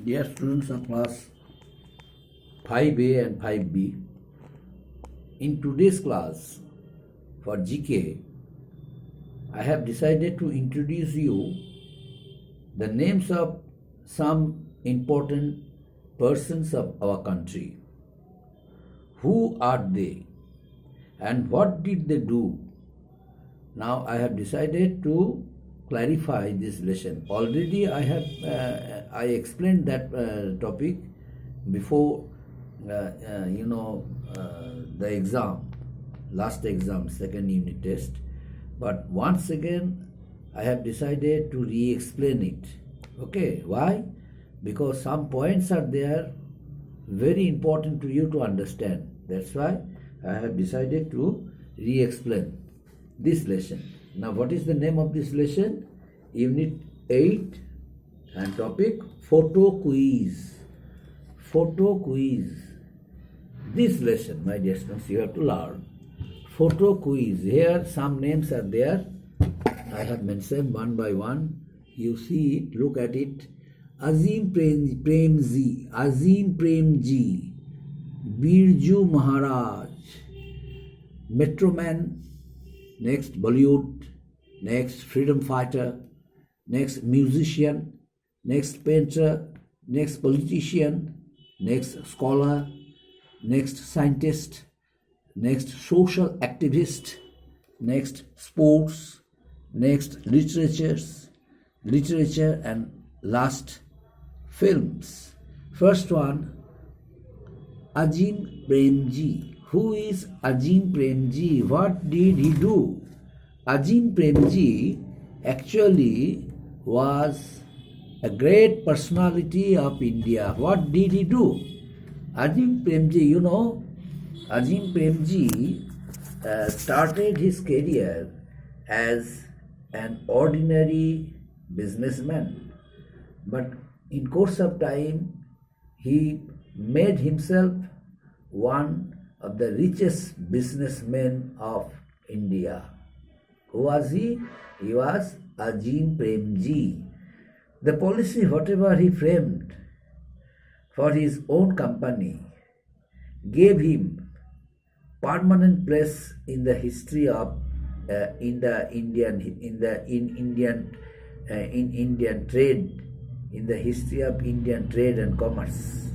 Dear students of class 5A and 5B, in today's class for GK, I have decided to introduce you the names of some important persons of our country. Who are they and what did they do? Now I have decided to clarify this lesson. Already I explained that topic before the exam, last exam, second unit test. But once again I have decided to re-explain it. Okay, why? Because some points are there very important to you to understand. That's why I have decided to re-explain this lesson. Now, what is the name of this lesson? Unit 8 and topic photo quiz. Photo quiz. This lesson, my dear students, you have to learn. Photo quiz. Here some names are there. I have mentioned one by one. You see it, look at it. Premji, Birji Maharaj, Metroman, next Bollywood, next freedom fighter, next musician, next painter, next politician, next scholar, next scientist, next social activist, next sports, next literature, and last films. First one, Premji. Who is Premji? What did he do? Premji actually was a great personality of India. What did he do? Premji, Premji started his career as an ordinary businessman. But in course of time, he made himself one of the richest businessmen of India. Who was he? He was Premji. The policy, whatever he framed for his own company, gave him permanent place in the history of Indian trade, in the history of Indian trade and commerce.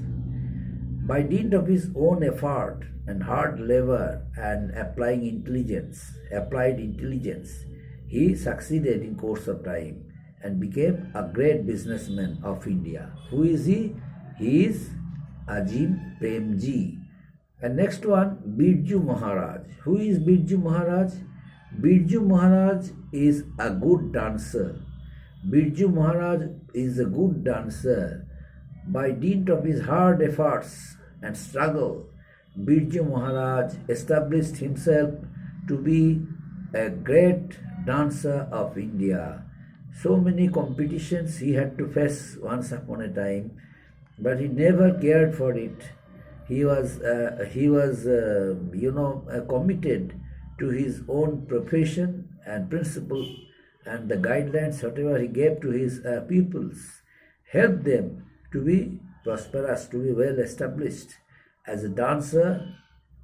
By dint of his own effort and hard labor and applied intelligence, he succeeded in course of time and became a great businessman of India. Who is he? He is Premji. And next one, Birji Maharaj. Who is Birji Maharaj? Birji Maharaj is a good dancer. Birji Maharaj is a good dancer. By dint of his hard efforts and struggle, Birji Maharaj established himself to be a great dancer of India. So many competitions he had to face once upon a time, but he never cared for it. He was committed to his own profession and principle, and the guidelines whatever he gave to his pupils helped them to be prosperous, to be well established. As a dancer,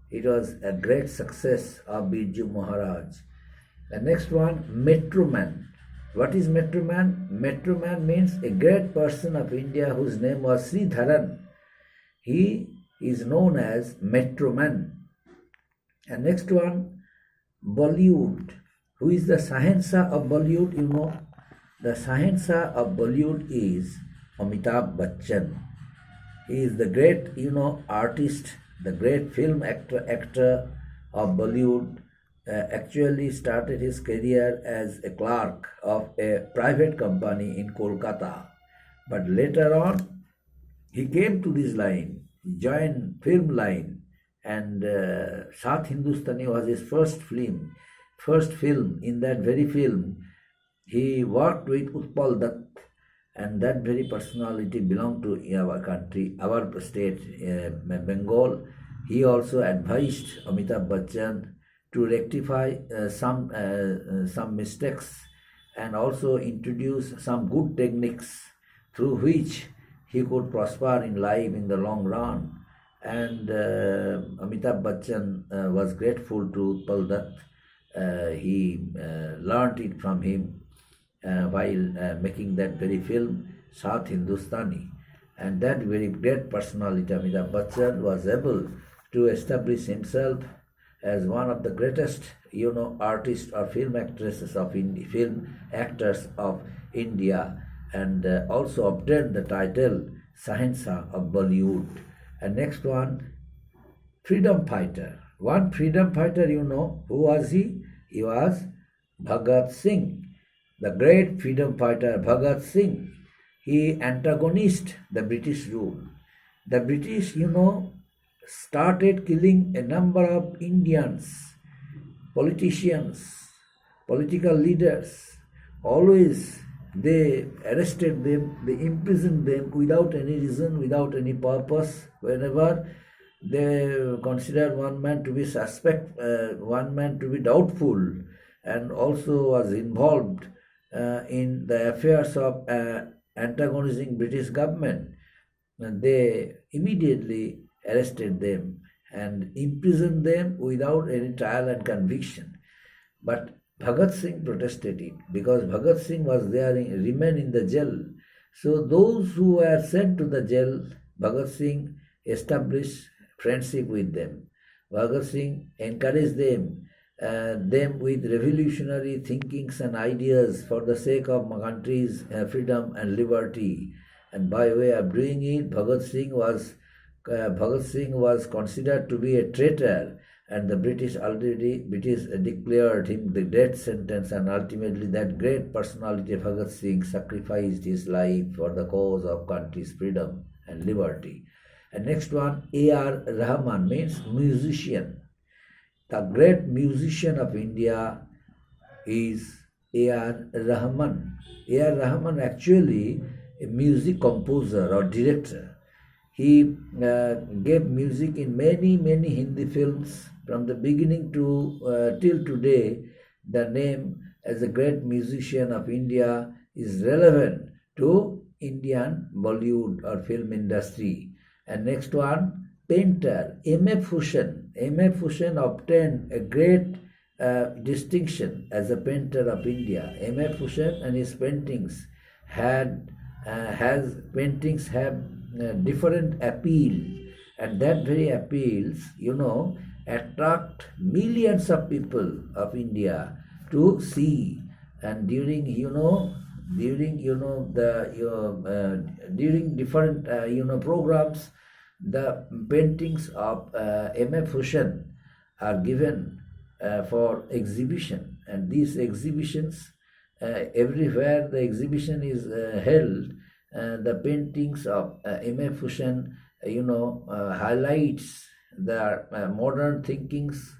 it was a great success of Birji Maharaj. The next one, Metroman. What is Metroman? Metroman means a great person of India whose name was Sridharan. He is known as Metroman. And next one, Bollywood. Who is the Sahensa of Bollywood? The Sahensa of Bollywood is Amitabh Bachchan. He is the great, artist, the great film actor of Bollywood. Actually started his career as a clerk of a private company in Kolkata. But later on, he came to this line, joined film line, and South Hindustani was his first film. In that very film, he worked with Utpal Dutt, and that very personality belonged to our country, our state, Bengal. He also advised Amitabh Bachchan to rectify some mistakes and also introduce some good techniques through which he could prosper in life in the long run. And Amitabh Bachchan was grateful to Utpal Dutt. He learnt it from him while making that very film, South Hindustani. And that very great personality, Amitabh Bachchan, was able to establish himself as one of the greatest, artists or film actresses of film actors of India, and also obtained the title Sahensa of Bollywood. And next one, freedom fighter. One freedom fighter, who was he? He was Bhagat Singh, the great freedom fighter Bhagat Singh. He antagonized the British rule. The British, started killing a number of Indians, politicians, political leaders. Always they arrested them, they imprisoned them without any reason, without any purpose. Whenever they considered one man to be suspect, one man to be doubtful, and also was involved in the affairs of antagonizing British government, they immediately arrested them and imprisoned them without any trial and conviction. But Bhagat Singh protested it because Bhagat Singh was there, remained in the jail. So those who were sent to the jail, Bhagat Singh established friendship with them. Bhagat Singh encouraged them with revolutionary thinkings and ideas for the sake of my country's freedom and liberty. And by way of doing it, Bhagat Singh was considered to be a traitor, and the British declared him the death sentence, and ultimately that great personality Bhagat Singh sacrificed his life for the cause of country's freedom and liberty. And next one, A.R. Rahman, means musician. The great musician of India is A.R. Rahman. A.R. Rahman actually a music composer or director. He gave music in many Hindi films from the beginning to till today. The name as a great musician of India is relevant to Indian Bollywood or film industry. And next one, painter, M.F. Hussain. M.F. Hussain obtained a great distinction as a painter of India. M.F. Hussain and his paintings have different appeal, and that very appeals, attract millions of people of India to see. And during different programs, the paintings of M.F. Hussain are given for exhibition, and these exhibitions, everywhere the exhibition is held, the paintings of M.F. Hussain, highlights the modern thinkings,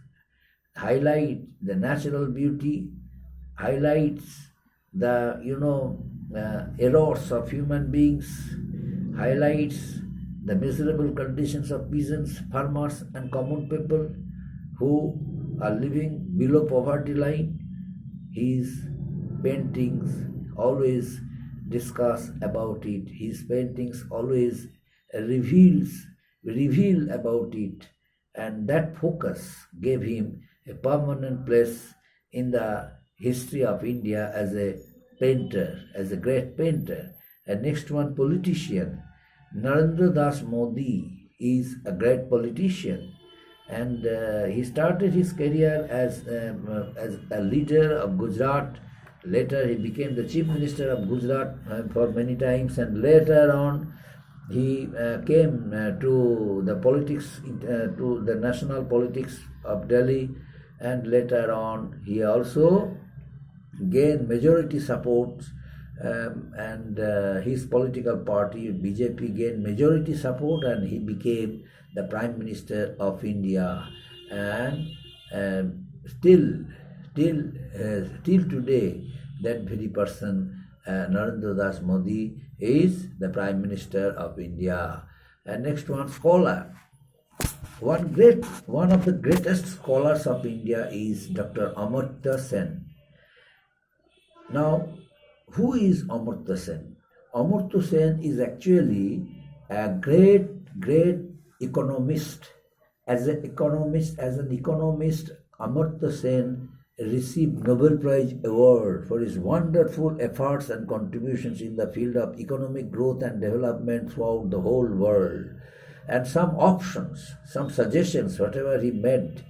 highlight the natural beauty, highlights the errors of human beings, highlights the miserable conditions of peasants, farmers, and common people who are living below poverty line. His paintings always discuss about it. His paintings always reveal about it, and that focus gave him a permanent place in the history of India as a painter, as a great painter. And next one, politician. Narendra Das Modi is a great politician, and he started his career as a leader of Gujarat. Later he became the chief minister of Gujarat for many times, and later on he came to the politics, to the national politics of Delhi, and later on he also gained majority support, and his political party BJP gained majority support, and he became the Prime Minister of India. And still today, that very person, Narendra Das Modi, is the Prime Minister of India. And next one, scholar. One of the greatest scholars of India is Dr. Amartya Sen. Now, who is Amartya Sen? Amartya Sen is actually a great economist. As an economist, Amartya Sen received Nobel Prize award for his wonderful efforts and contributions in the field of economic growth and development throughout the whole world. And some options, some suggestions, whatever he made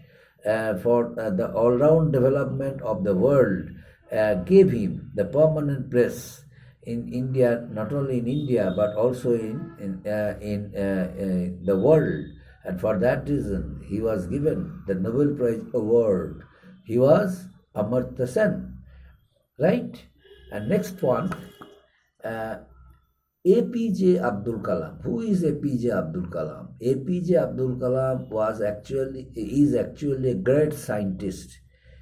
for the all-round development of the world, gave him the permanent place in India, not only in India but also in the world. And for that reason, he was given the Nobel Prize award. He was Amartya Sen, right? And next one, APJ Abdul Kalam. Who is APJ Abdul Kalam? APJ Abdul Kalam is actually a great scientist.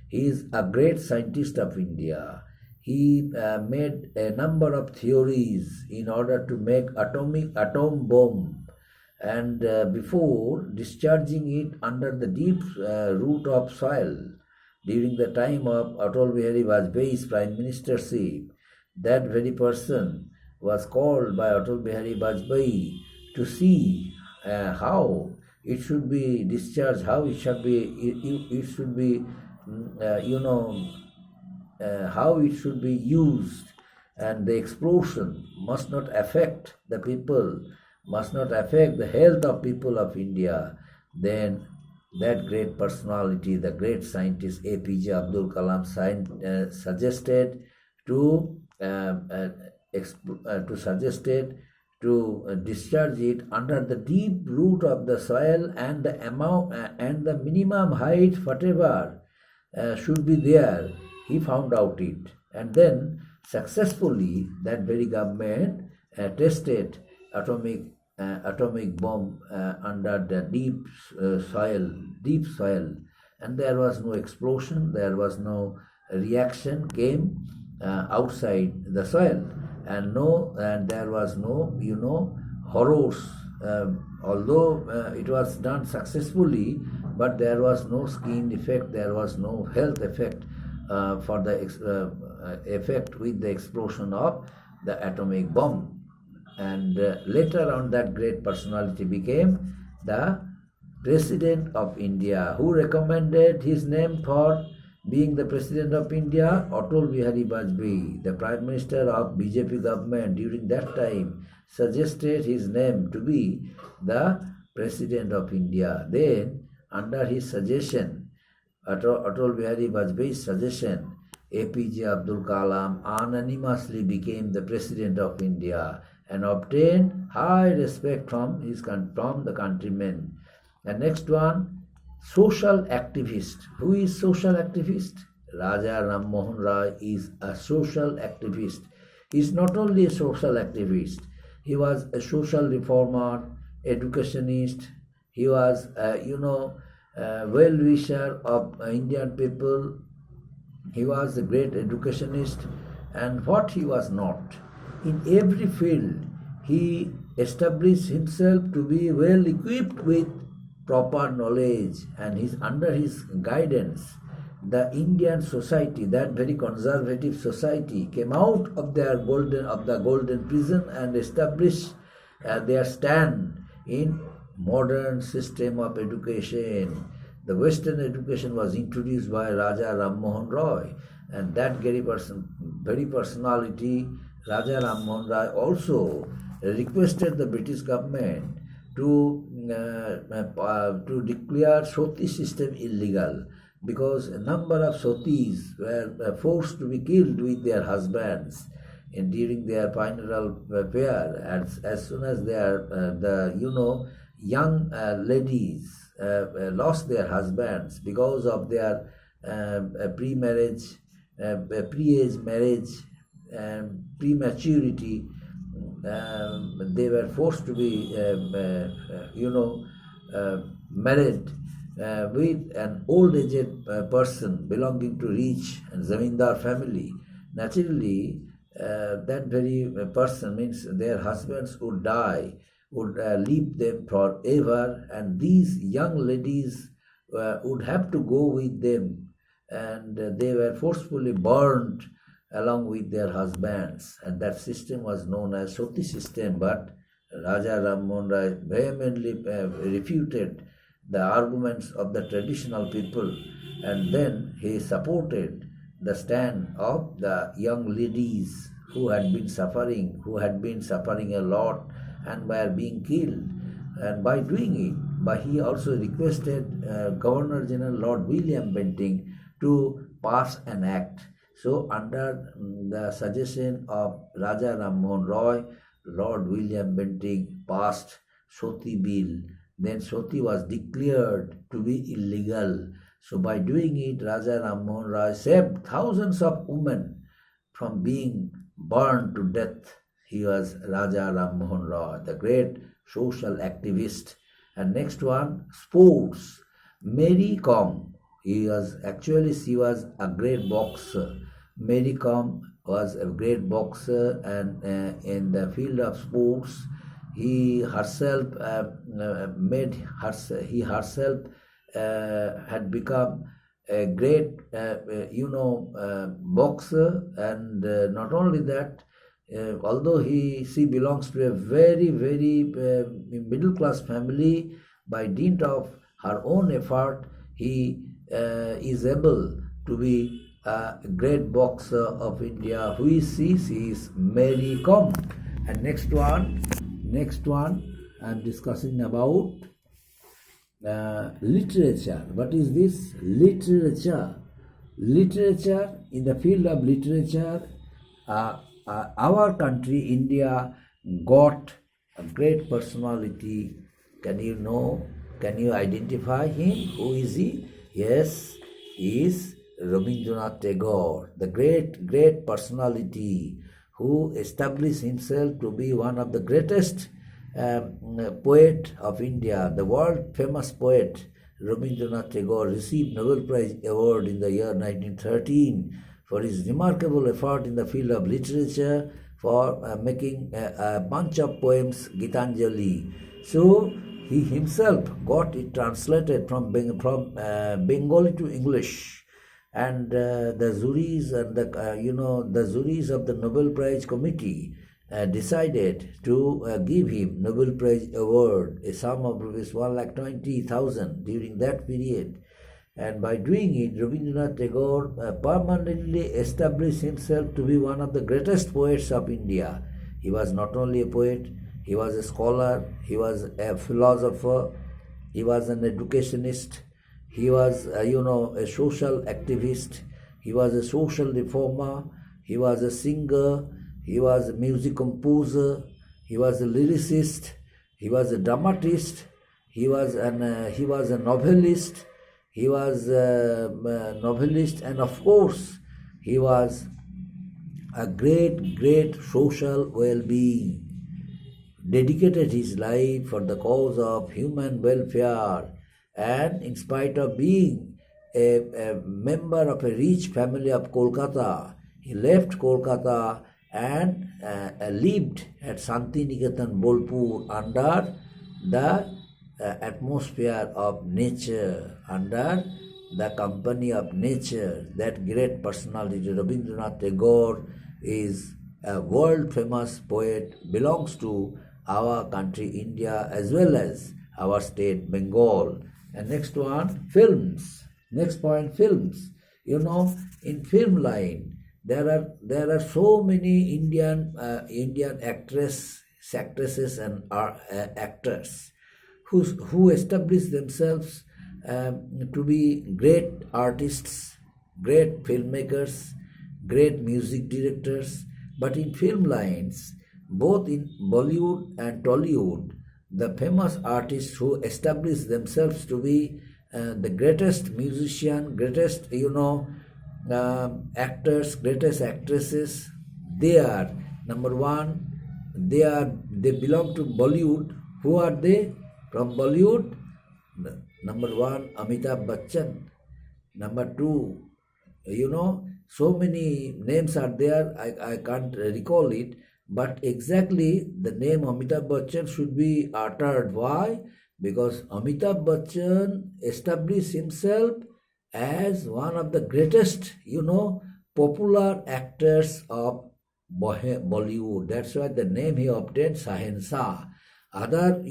He is a great scientist of India. He made a number of theories in order to make atom bomb, and before discharging it under the deep root of soil during the time of Atal Bihari Vajpayee's prime ministership, that very person was called by Atal Bihari Vajpayee to see how it should be discharged, how it should be, how it should be used, and the explosion must not affect the people, must not affect the health of people of India. Then that great personality, the great scientist APJ Abdul Kalam suggested to discharge it under the deep root of the soil, and the amount and the minimum height whatever should be there. He found out it, and then successfully that very government tested atomic bomb under the deep soil, and there was no explosion, there was no reaction came outside the soil, and there was no horrors. Although it was done successfully, but there was no skin effect, there was no health effect for the effect with the explosion of the atomic bomb. And later on, that great personality became the President of India. Who recommended his name for being the President of India? Atal Bihari Vajpayee, the Prime Minister of BJP government during that time, suggested his name to be the President of India. Then, under his suggestion, Atal Bihari Vajpayee's suggestion, APJ Abdul Kalam unanimously became the President of India and obtained high respect from the countrymen. And next one, social activist. Who is social activist? Raja Ram Mohan Roy is a social activist. He is not only a social activist, he was a social reformer, educationist. He was, well-wisher of Indian people. He was a great educationist, and what he was not. In every field, he established himself to be well equipped with proper knowledge, and under his guidance, the Indian society, that very conservative society, came out of the golden prison and established their stand in modern system of education. The Western education was introduced by Raja Ram Mohan Roy, and that very personality, Raja Ram Mohan Roy, also requested the British government to declare Soti system illegal, because a number of Sotis were forced to be killed with their husbands during their funeral prayer. As soon as young ladies lost their husbands because of their pre-age marriage, prematurity, they were forced to be married with an old-aged person belonging to rich and zamindar family. Naturally, that very person, means their husbands would die, would leave them forever, and these young ladies would have to go with them, and they were forcefully burned along with their husbands, and that system was known as Soti system. But Raja Ram Mohan Rai vehemently refuted the arguments of the traditional people, and then he supported the stand of the young ladies who had been suffering a lot and were being killed. And by doing it, but he also requested Governor General Lord William Bentinck to pass an act. So, under the suggestion of Raja Ram Mohan Roy, Lord William Bentinck passed Soti Bill. Then Soti was declared to be illegal. So, by doing it, Raja Ram Mohan Roy saved thousands of women from being burned to death. He was Raja Ram Mohan Roy, the great social activist. And next one, sports. Mary Kom. She was a great boxer. Mary Kom was a great boxer, and in the field of sports, he herself had become a great boxer. And not only that, although she belongs to a very middle class family, by dint of her own effort he is able to be a great boxer of India. Who is she? She is Mary Kom. And next one I'm discussing about literature. What is this? Literature. In the field of literature, our country, India, got a great personality. Can you identify him? Who is he? Yes, he is Rabindranath Tagore, the great personality who established himself to be one of the greatest poet of India. The world famous poet Rabindranath Tagore received Nobel Prize Award in the year 1913 for his remarkable effort in the field of literature, for making a bunch of poems, Gitanjali. So he himself got it translated from Bengali to English, and the juries and the juries of the Nobel Prize Committee decided to give him Nobel Prize Award, a sum of rupees 1,20,000 during that period. And by doing it, Rabindranath Tagore permanently established himself to be one of the greatest poets of India. He was not only a poet, he was a scholar, he was a philosopher, he was an educationist, he was a social activist, he was a social reformer, he was a singer, he was a music composer, he was a lyricist, he was a dramatist, he was a novelist, and of course he was a great social well-being. Dedicated his life for the cause of human welfare, and in spite of being a member of a rich family of Kolkata, he left Kolkata and lived at Santiniketan, Bolpur, under the atmosphere of nature, under the company of nature. That great personality, Rabindranath Tagore, is a world famous poet, belongs to our country India as well as our state Bengal. And next one, films. Next point, films. In film line, there are so many Indian actresses and actors who establish themselves to be great artists, great filmmakers, great music directors. But in film lines, both in Bollywood and Tollywood, the famous artists who establish themselves to be the greatest musician, greatest actors, greatest actresses, they are number one. They belong to Bollywood. Who are they? From Bollywood, number one, Amitabh Bachchan. Number two, so many names are there, I can't recall it, but exactly the name Amitabh Bachchan should be uttered. Why? Because Amitabh Bachchan established himself as one of the greatest, popular actors of Bollywood. That's why the name he obtained, Sahensa. Other,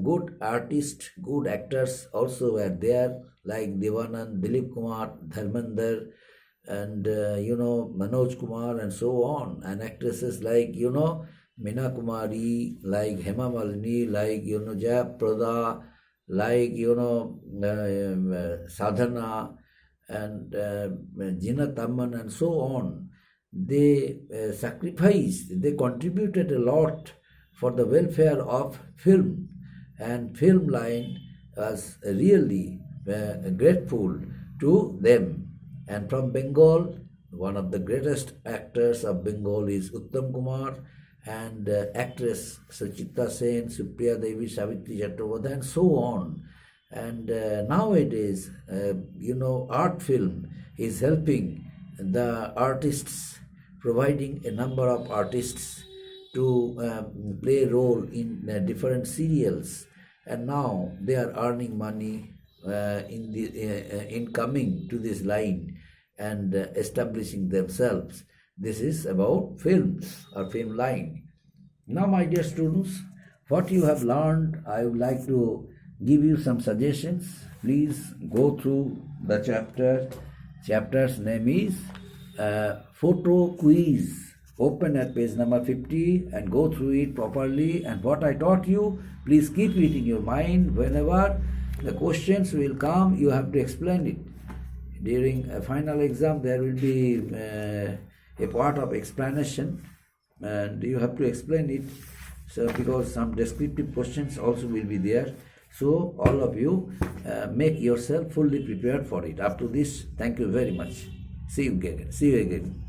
good artists, good actors also were there, like Devanand, Dilip Kumar, Dharmender, and Manoj Kumar, and so on. And actresses like Meena Kumari, like Hema Malini, like Jaya Prada, like Sadhana, and Jina Tamman, and so on. They sacrificed, they contributed a lot for the welfare of film, and film line was really grateful to them. And from Bengal, one of the greatest actors of Bengal is Uttam Kumar, and actress Suchita Sen, Supriya Devi, Savitri Chattopadhyay, and so on. And nowadays, art film is helping the artists, providing a number of artists to play a role in different serials, and now they are earning money in coming to this line and establishing themselves. This is about films or film line. Now, my dear students, what you have learned, I would like to give you some suggestions. Please go through the chapter. Chapter's name is Photo Quiz. Open at page number 50 and go through it properly. And what I taught you, please keep it in your mind. Whenever the questions will come, you have to explain it. During a final exam, there will be a part of explanation, and you have to explain it. So, because some descriptive questions also will be there. So, all of you make yourself fully prepared for it. Up to this, thank you very much. See you again.